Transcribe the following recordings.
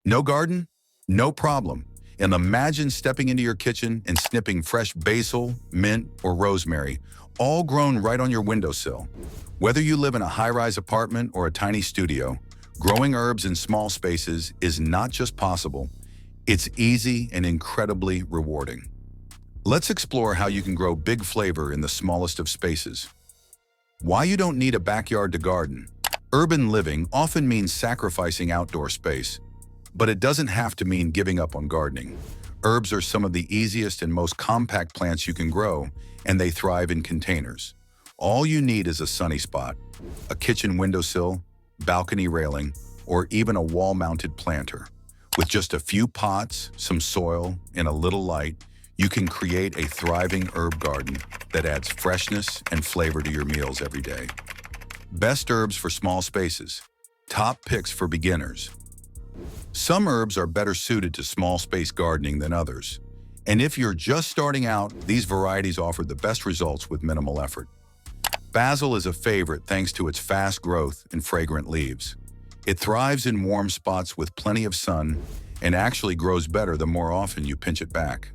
No garden? No problem. And imagine stepping into your kitchen and snipping fresh basil, mint, or rosemary, all grown right on your windowsill. Whether you live in a high-rise apartment or a tiny studio, growing herbs in small spaces is not just possible, it's easy and incredibly rewarding. Let's explore how you can grow big flavor in the smallest of spaces. Why you don't need a backyard to garden. Urban living often means sacrificing outdoor space, but it doesn't have to mean giving up on gardening. Herbs are some of the easiest and most compact plants you can grow, and they thrive in containers. All you need is a sunny spot, a kitchen windowsill, balcony railing, or even a wall-mounted planter. With just a few pots, some soil, and a little light, you can create a thriving herb garden that adds freshness and flavor to your meals every day. Best herbs for small spaces. Top picks for beginners. Some herbs are better suited to small space gardening than others. And if you're just starting out, these varieties offer the best results with minimal effort. Basil is a favorite thanks to its fast growth and fragrant leaves. It thrives in warm spots with plenty of sun and actually grows better the more often you pinch it back.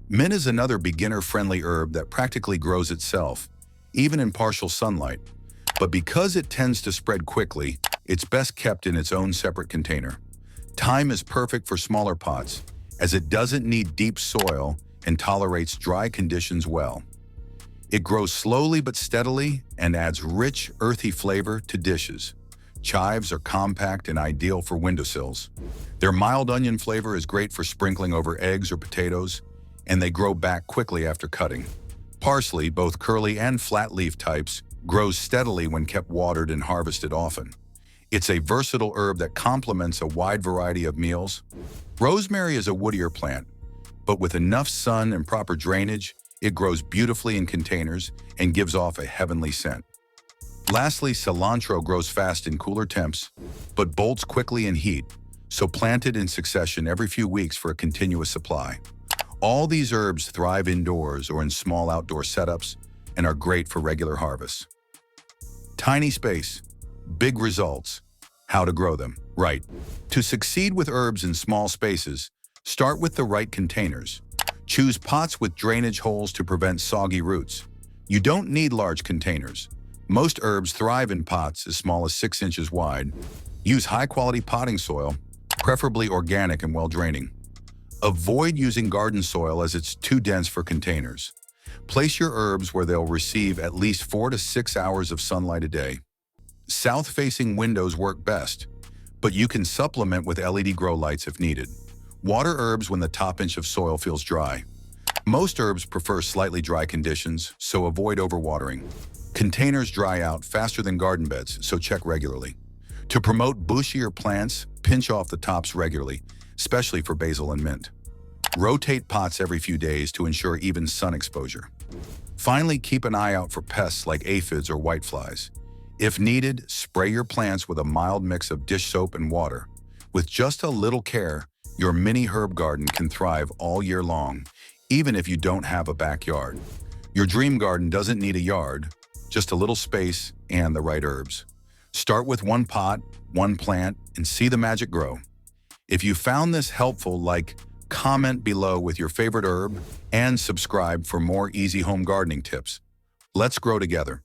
Mint is another beginner-friendly herb that practically grows itself, even in partial sunlight. But because it tends to spread quickly, it's best kept in its own separate container. Thyme is perfect for smaller pots, as it doesn't need deep soil and tolerates dry conditions well. It grows slowly but steadily and adds rich, earthy flavor to dishes. Chives are compact and ideal for windowsills. Their mild onion flavor is great for sprinkling over eggs or potatoes, and they grow back quickly after cutting. Parsley, both curly and flat leaf types, grows steadily when kept watered and harvested often. It's a versatile herb that complements a wide variety of meals. Rosemary is a woodier plant, but with enough sun and proper drainage, it grows beautifully in containers and gives off a heavenly scent. Lastly, cilantro grows fast in cooler temps, but bolts quickly in heat, so plant it in succession every few weeks for a continuous supply. All these herbs thrive indoors or in small outdoor setups and are great for regular harvests. Tiny space, big results. How to grow them. Right. To succeed with herbs in small spaces, start with the right containers. Choose pots with drainage holes to prevent soggy roots. You don't need large containers. Most herbs thrive in pots as small as 6 inches wide. Use high-quality potting soil, preferably organic and well-draining. Avoid using garden soil as it's too dense for containers. Place your herbs where they'll receive at least 4 to 6 hours of sunlight a day. South-facing windows work best, but you can supplement with LED grow lights if needed. Water herbs when the top inch of soil feels dry. Most herbs prefer slightly dry conditions, so avoid overwatering. Containers dry out faster than garden beds, so check regularly. To promote bushier plants, pinch off the tops regularly, especially for basil and mint. Rotate pots every few days to ensure even sun exposure. Finally, keep an eye out for pests like aphids or whiteflies. If needed, spray your plants with a mild mix of dish soap and water. With just a little care, your mini herb garden can thrive all year long, even if you don't have a backyard. Your dream garden doesn't need a yard, just a little space and the right herbs. Start with one pot, one plant, and see the magic grow. If you found this helpful, comment below with your favorite herb and subscribe for more easy home gardening tips. Let's grow together.